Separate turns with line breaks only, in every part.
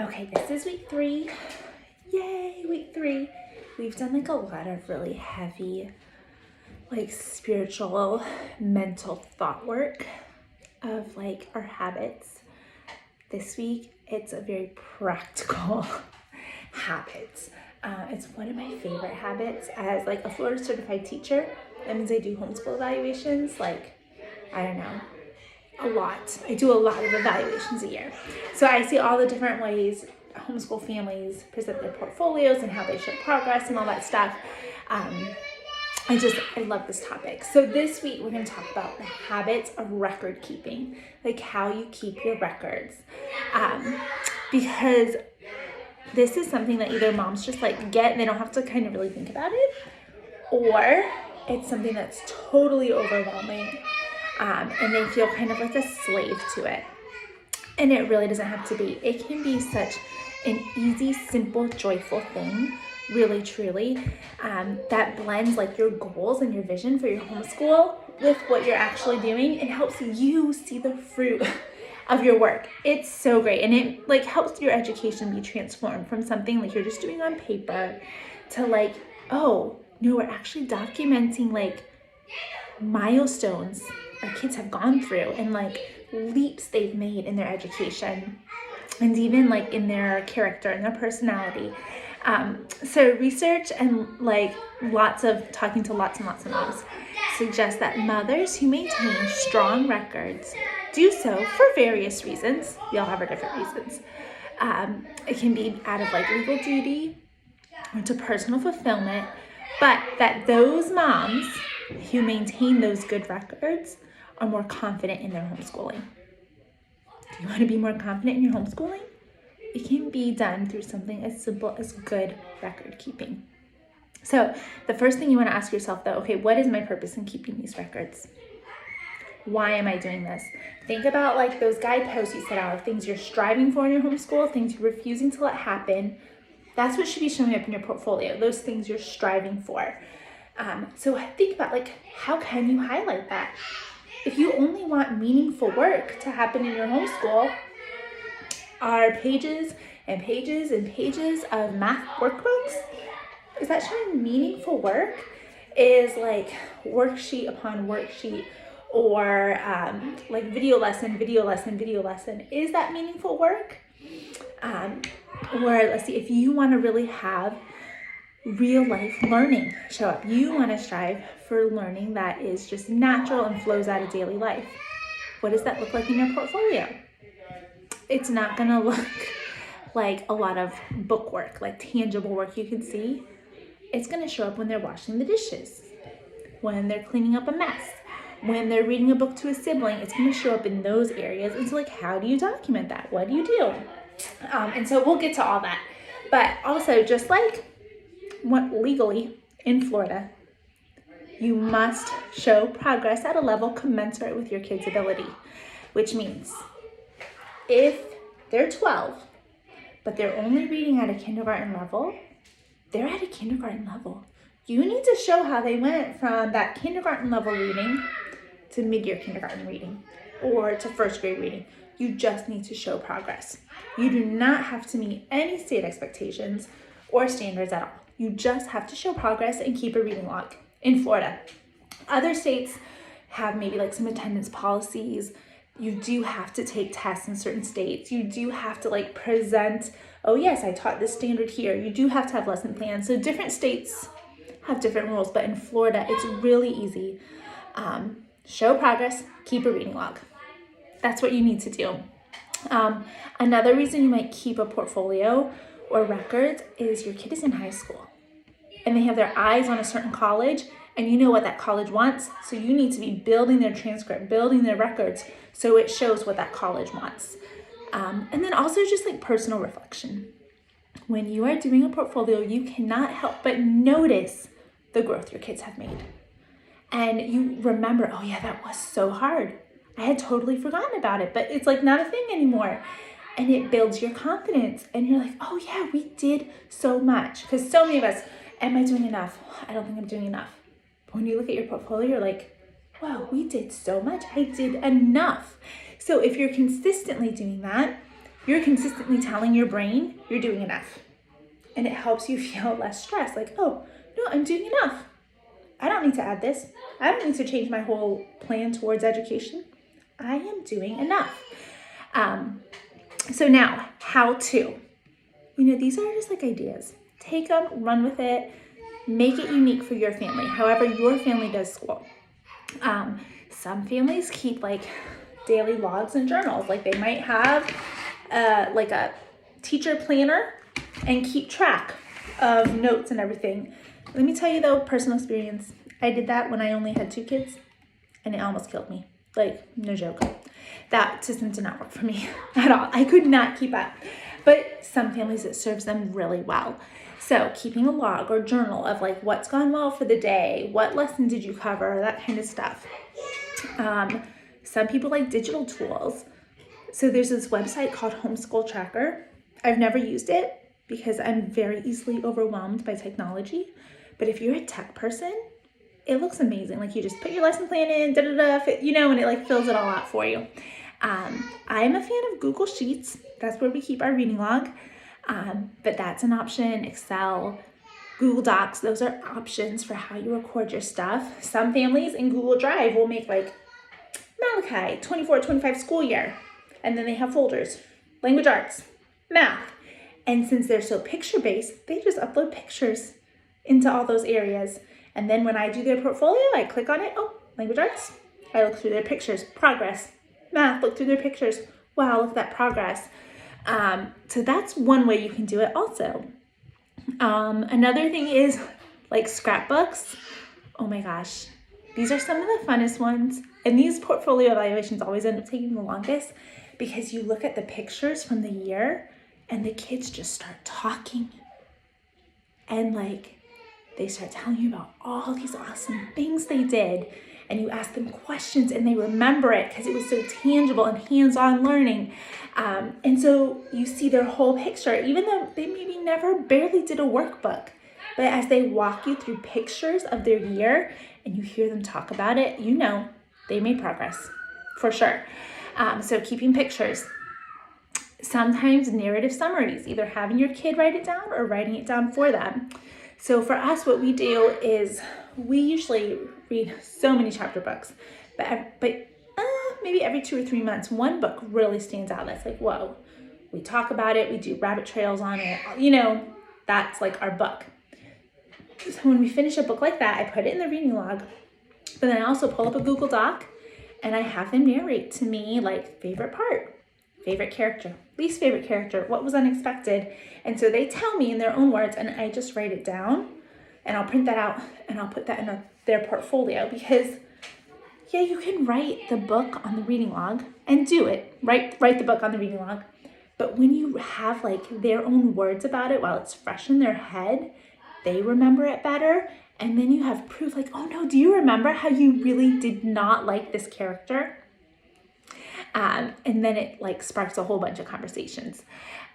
Okay, this is week 3. Yay, week 3. We've done like a lot of really heavy, like spiritual, mental thought work of like our habits. This week, it's a very practical habits. It's one of my favorite habits as like a Florida certified teacher. That means I do homeschool evaluations, like, I don't know, a lot. I do a lot of evaluations a year. So I see all the different ways homeschool families present their portfolios and how they show progress and all that stuff. I love this topic. So this week we're going to talk about the habits of record keeping, like how you keep your records. Because this is something that either moms just like get and they don't have to kind of really think about it, or it's something that's totally overwhelming. And they feel kind of like a slave to it. And it really doesn't have to be. It can be such an easy, simple, joyful thing, really, truly, that blends like your goals and your vision for your homeschool with what you're actually doing and helps you see the fruit of your work. It's so great. And it like helps your education be transformed from something like you're just doing on paper to like, oh, no, we're actually documenting like milestones our kids have gone through and like leaps they've made in their education and even like in their character and their personality. So research and like talking to lots and lots of moms suggest that mothers who maintain strong records do so for various reasons. We all have our different reasons. It can be out of like legal duty or to personal fulfillment, but that those moms who maintain those good records are more confident in their homeschooling. Do you want to be more confident in your homeschooling? It can be done through something as simple as good record keeping. So the first thing you want to ask yourself though, okay, what is my purpose in keeping these records? Why am I doing this? Think about like those guideposts you set out of things you're striving for in your homeschool, things you're refusing to let happen. That's what should be showing up in your portfolio, those things you're striving for. So think about like, how can you highlight that? If you only want meaningful work to happen in your homeschool, are pages and pages and pages of math workbooks? Is that showing meaningful work? Is like worksheet upon worksheet or like video lesson. Is that meaningful work? Or let's see, if you want to really have real life learning show up, you want to strive for learning that is just natural and flows out of daily life. What does that look like in your portfolio? It's not going to look like a lot of book work, like tangible work you can see. It's going to show up when they're washing the dishes, when they're cleaning up a mess, when they're reading a book to a sibling. It's going to show up in those areas. And so like, how do you document that? What do you do? And so we'll get to all that. But also, just like what legally in Florida, you must show progress at a level commensurate with your kid's ability, which means if they're 12, but they're only reading at a kindergarten level, they're at a kindergarten level. You need to show how they went from that kindergarten level reading to mid-year kindergarten reading or to first grade reading. You just need to show progress. You do not have to meet any state expectations or standards at all. You just have to show progress and keep a reading log in Florida. Other states have maybe like some attendance policies. You do have to take tests in certain states. You do have to like present, oh yes, I taught this standard here. You do have to have lesson plans. So different states have different rules, but in Florida, it's really easy. Show progress, keep a reading log. That's what you need to do. Another reason you might keep a portfolio or records is your kid is in high school and they have their eyes on a certain college and you know what that college wants. So you need to be building their transcript, building their records so it shows what that college wants. And then also just like personal reflection. When you are doing a portfolio, you cannot help but notice the growth your kids have made. And you remember, oh yeah, that was so hard. I had totally forgotten about it, but it's like not a thing anymore. And it builds your confidence. And you're like, oh yeah, we did so much. Because so many of us, am I doing enough? I don't think I'm doing enough. But when you look at your portfolio, you're like, wow, we did so much. I did enough. So if you're consistently doing that, you're consistently telling your brain you're doing enough. And it helps you feel less stressed. Like, oh, no, I'm doing enough. I don't need to add this. I don't need to change my whole plan towards education. I am doing enough. So now, how to. These are just like ideas. Take them, run with it, make it unique for your family, however your family does school. Some families keep like daily logs and journals. Like they might have like a teacher planner and keep track of notes and everything. Let me tell you though, personal experience, I did that when I only had 2 kids and it almost killed me. Like, no joke. That system did not work for me at all. I could not keep up. But some families, it serves them really well. So keeping a log or journal of like what's gone well for the day, what lesson did you cover, that kind of stuff. Some people like digital tools. So there's this website called Homeschool Tracker. I've never used it because I'm very easily overwhelmed by technology. But if you're a tech person, it looks amazing. Like you just put your lesson plan in, and it like fills it all out for you. I'm a fan of Google Sheets. That's where we keep our reading log. But that's an option. Excel, Google Docs, those are options for how you record your stuff. Some families in Google Drive will make like Malachi, 24-25 school year. And then they have folders, language arts, math. And since they're so picture-based, they just upload pictures into all those areas. And then when I do their portfolio, I click on it. Oh, language arts. I look through their pictures. Progress. Math, look through their pictures. Wow, look at that progress. So that's one way you can do it also. Another thing is like scrapbooks. Oh my gosh. These are some of the funnest ones. And these portfolio evaluations always end up taking the longest because you look at the pictures from the year and the kids just start talking. And like, they start telling you about all these awesome things they did. And you ask them questions and they remember it because it was so tangible and hands-on learning. And so you see their whole picture, even though they maybe barely did a workbook. But as they walk you through pictures of their year and you hear them talk about it, they made progress for sure. So keeping pictures. Sometimes narrative summaries, either having your kid write it down or writing it down for them. So for us, what we do is we usually read so many chapter books, but maybe every 2 or 3 months, one book really stands out. That's like, whoa, we talk about it. We do rabbit trails on it. That's like our book. So when we finish a book like that, I put it in the reading log, but then I also pull up a Google Doc and I have them narrate to me like favorite part, favorite character, least favorite character, what was unexpected. And so they tell me in their own words and I just write it down and I'll print that out and I'll put that in their portfolio because you can write the book on the reading log and do it, write the book on the reading log. But when you have like their own words about it while it's fresh in their head, they remember it better. And then you have proof like, oh no, do you remember how you really did not like this character? And then it like sparks a whole bunch of conversations.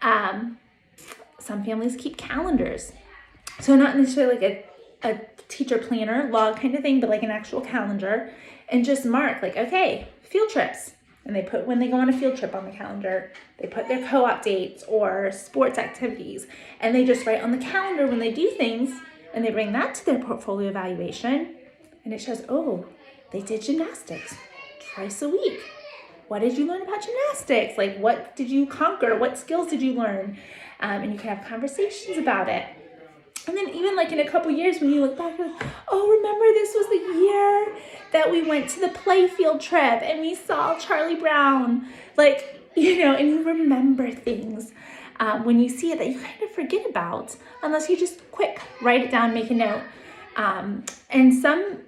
Some families keep calendars. So not necessarily like a teacher planner log kind of thing, but like an actual calendar and just mark like, okay, field trips. And they put when they go on a field trip on the calendar, they put their co-op dates or sports activities, and they just write on the calendar when they do things, and they bring that to their portfolio evaluation, and it shows, oh, they did gymnastics twice a week. What did you learn about gymnastics? Like, what did you conquer? What skills did you learn? And you can have conversations about it. And then even like in a couple years when you look back, you're like, oh, remember this was the year that we went to the play field trip and we saw Charlie Brown. Like, and you remember things when you see it that you kind of forget about, unless you just quick write it down, make a note. And some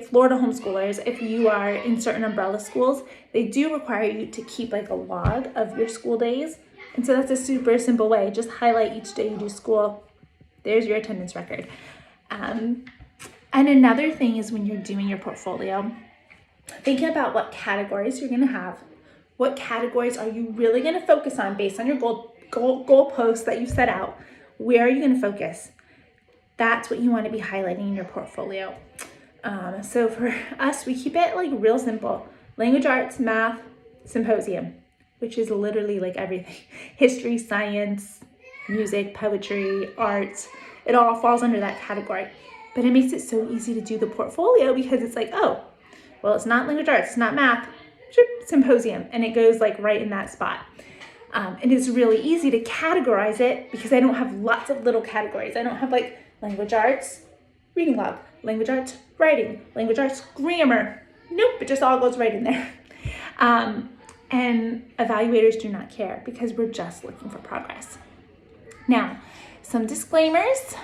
Florida homeschoolers, if you are in certain umbrella schools, they do require you to keep like a log of your school days. And so that's a super simple way. Just highlight each day you do school. There's your attendance record. And another thing is when you're doing your portfolio, thinking about what categories you're going to have. What categories are you really going to focus on based on your goal posts that you set out? Where are you going to focus? That's what you want to be highlighting in your portfolio. So for us, we keep it like real simple. Language arts, math, symposium. which is literally like everything. History, science, music, poetry, art, it all falls under that category. But it makes it so easy to do the portfolio because it's like, oh, well, it's not language arts, it's not math, symposium, and it goes like right in that spot. And it's really easy to categorize it because I don't have lots of little categories. I don't have like language arts, reading log, language arts, writing, language arts, grammar. Nope, it just all goes right in there. And evaluators do not care because we're just looking for progress. Now, some disclaimers.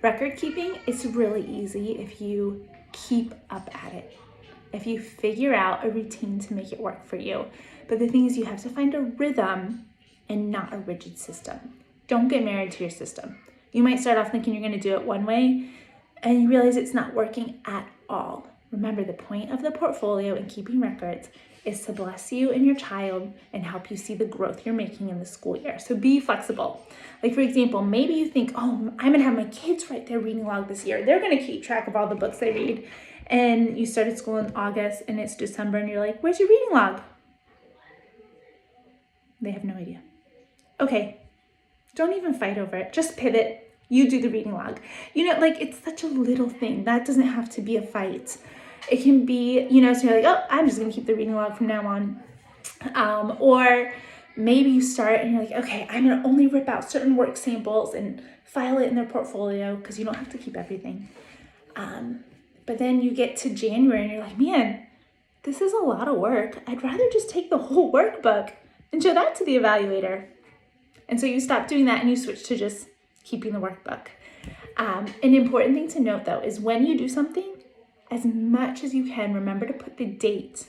Record keeping is really easy if you keep up at it, if you figure out a routine to make it work for you. But the thing is, you have to find a rhythm and not a rigid system. Don't get married to your system. You might start off thinking you're going to do it one way and you realize it's not working at all. Remember, the point of the portfolio and keeping records is to bless you and your child and help you see the growth you're making in the school year. So be flexible. Like, for example, maybe you think, oh, I'm gonna have my kids write their reading log this year. They're gonna keep track of all the books they read. And you started school in August and it's December and you're like, where's your reading log? They have no idea. Okay, don't even fight over it. Just pivot. You do the reading log. You know, like, it's such a little thing. That doesn't have to be a fight. It can be, you know, so you're like, oh, I'm just gonna keep the reading log from now on. Or maybe you start and you're like, okay, I'm gonna only rip out certain work samples and file it in their portfolio because you don't have to keep everything. But then you get to January and you're like, man, this is a lot of work. I'd rather just take the whole workbook and show that to the evaluator. And so you stop doing that and you switch to just keeping the workbook. An important thing to note though is when you do something, as much as you can, remember to put the date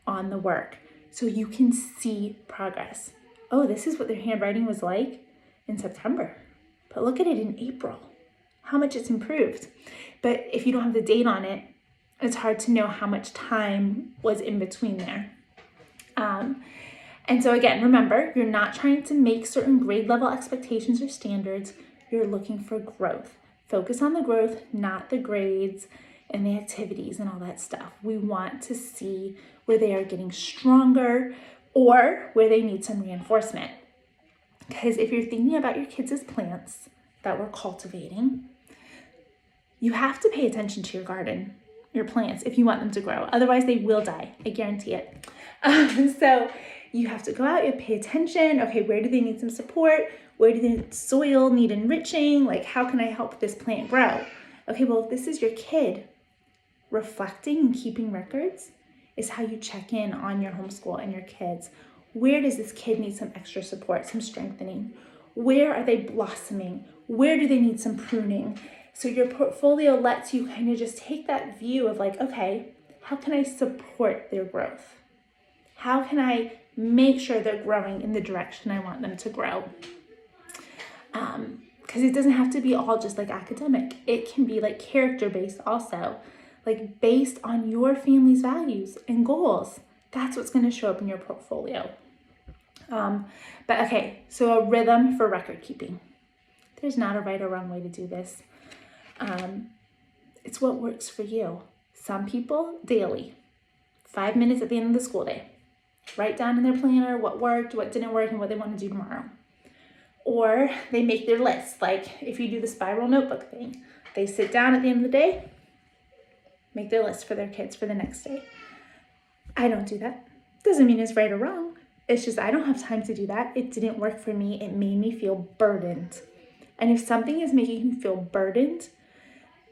on the work so you can see progress. Oh, this is what their handwriting was like in September, but look at it in April, how much it's improved. But if you don't have the date on it, it's hard to know how much time was in between there. And so again, remember, you're not trying to make certain grade level expectations or standards. You're looking for growth. Focus on the growth, not the grades and the activities and all that stuff. We want to see where they are getting stronger or where they need some reinforcement. Because if you're thinking about your kids as plants that we're cultivating, you have to pay attention to your garden, your plants, if you want them to grow. Otherwise, they will die. I guarantee it. So you have to go out, you pay attention. Okay, where do they need some support? Where do the soil need enriching? Like, how can I help this plant grow? Okay, well, if this is your kid, reflecting and keeping records is how you check in on your homeschool and your kids. Where does this kid need some extra support, some strengthening? Where are they blossoming? Where do they need some pruning? So your portfolio lets you kind of just take that view of like, okay, how can I support their growth? How can I make sure they're growing in the direction I want them to grow? Because it doesn't have to be all just like academic. It can be like character-based also, like based on your family's values and goals. That's what's going to show up in your portfolio. But okay, so a rhythm for record keeping. There's not a right or wrong way to do this. It's what works for you. Some people, daily, 5 minutes at the end of the school day. Write down in their planner what worked, what didn't work, and what they want to do tomorrow. Or they make their list. Like if you do the spiral notebook thing, they sit down at the end of the day, make their list for their kids for the next day. I don't do that. Doesn't mean it's right or wrong. It's just I don't have time to do that. It didn't work for me. It made me feel burdened. And if something is making you feel burdened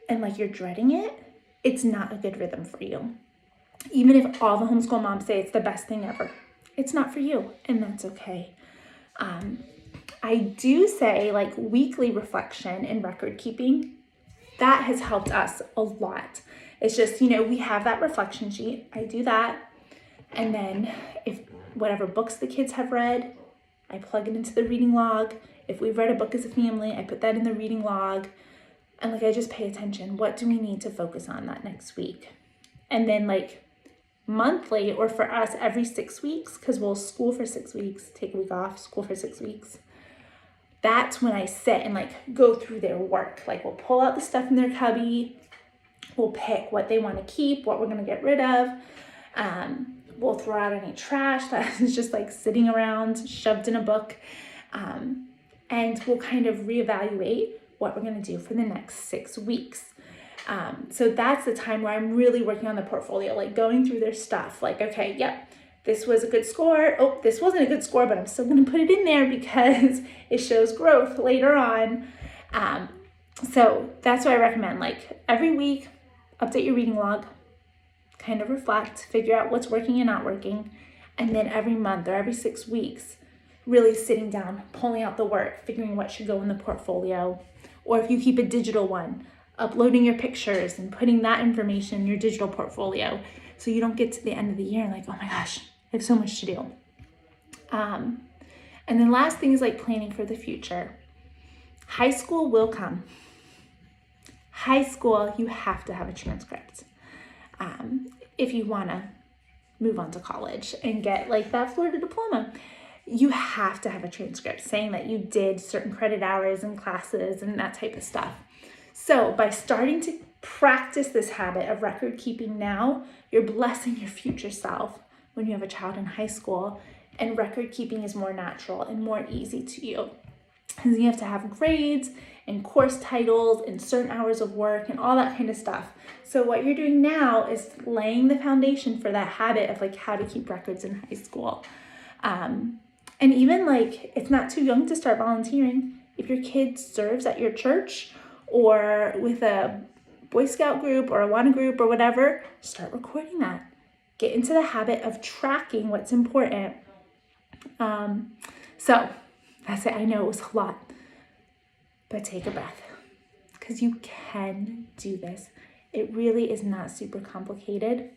and like you're dreading it, it's not a good rhythm for you. Even if all the homeschool moms say it's the best thing ever, it's not for you, and that's okay. I do say like weekly reflection and record keeping, that has helped us a lot. It's just, you know, we have that reflection sheet. I do that. And then if whatever books the kids have read, I plug it into the reading log. If we've read a book as a family, I put that in the reading log. And like, I just pay attention. What do we need to focus on that next week? And then like monthly, or for us every 6 weeks, because we'll school for 6 weeks, take a week off, school for 6 weeks. That's when I sit and like go through their work. Like we'll pull out the stuff in their cubby. We'll pick what they want to keep, what we're going to get rid of. We'll throw out any trash that is just like sitting around, shoved in a book. And we'll kind of reevaluate what we're going to do for the next 6 weeks. So that's the time where I'm really working on the portfolio, like going through their stuff. Like, okay, yep, this was a good score. Oh, this wasn't a good score, but I'm still going to put it in there because it shows growth later on. So that's what I recommend. Like every week, update your reading log, kind of reflect, figure out what's working and not working. And then every month or every 6 weeks, really sitting down, pulling out the work, figuring what should go in the portfolio. Or if you keep a digital one, uploading your pictures and putting that information in your digital portfolio so you don't get to the end of the year and like, oh my gosh, I have so much to do. And then last thing is like planning for the future. High school will come. High school, you have to have a transcript. If you want to move on to college and get like that Florida diploma, you have to have a transcript saying that you did certain credit hours and classes and that type of stuff. So by starting to practice this habit of record keeping now, you're blessing your future self when you have a child in high school, and record keeping is more natural and more easy to you. Because you have to have grades and course titles and certain hours of work and all that kind of stuff. So what you're doing now is laying the foundation for that habit of like how to keep records in high school. And even like, it's not too young to start volunteering. If your kid serves at your church or with a Boy Scout group or a Awana group or whatever, start recording that. Get into the habit of tracking what's important. So that's it. I know it was a lot, but take a breath because you can do this. It really is not super complicated.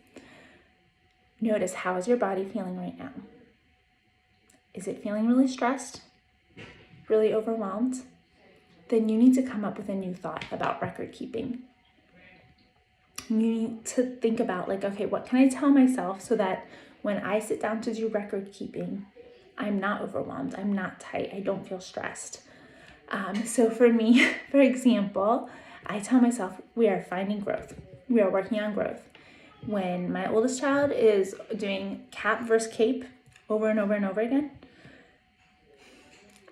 Notice, how is your body feeling right now? Is it feeling really stressed, really overwhelmed? Then you need to come up with a new thought about record keeping. You need to think about like, okay, what can I tell myself so that when I sit down to do record keeping, I'm not overwhelmed, I'm not tight, I don't feel stressed. So for me, for example, I tell myself we are finding growth. We are working on growth. When my oldest child is doing cap versus cape over and over and over again,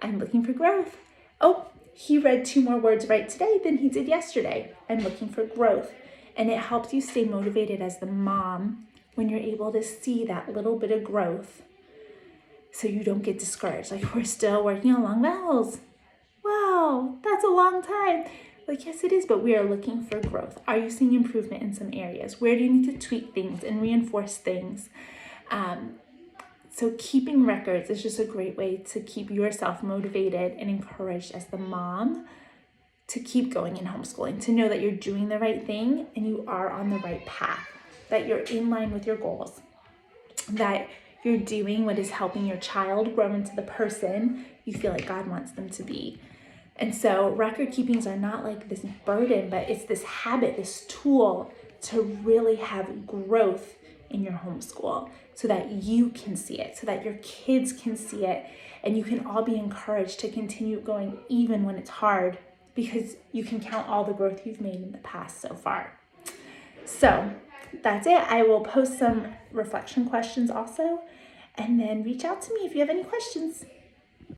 I'm looking for growth. Oh, he read 2 more words right today than he did yesterday. I'm looking for growth. And it helps you stay motivated as the mom when you're able to see that little bit of growth so you don't get discouraged. Like, we're still working on long vowels. Wow, that's a long time. Like, yes, it is, but we are looking for growth. Are you seeing improvement in some areas? Where do you need to tweak things and reinforce things? So keeping records is just a great way to keep yourself motivated and encouraged as the mom to keep going in homeschooling, to know that you're doing the right thing and you are on the right path, that you're in line with your goals, that you're doing what is helping your child grow into the person you feel like God wants them to be. And so record keepings are not like this burden, but it's this habit, this tool to really have growth in your homeschool so that you can see it, so that your kids can see it, and you can all be encouraged to continue going even when it's hard, because you can count all the growth you've made in the past so far. So that's it. I will post some reflection questions also, and then reach out to me if you have any questions.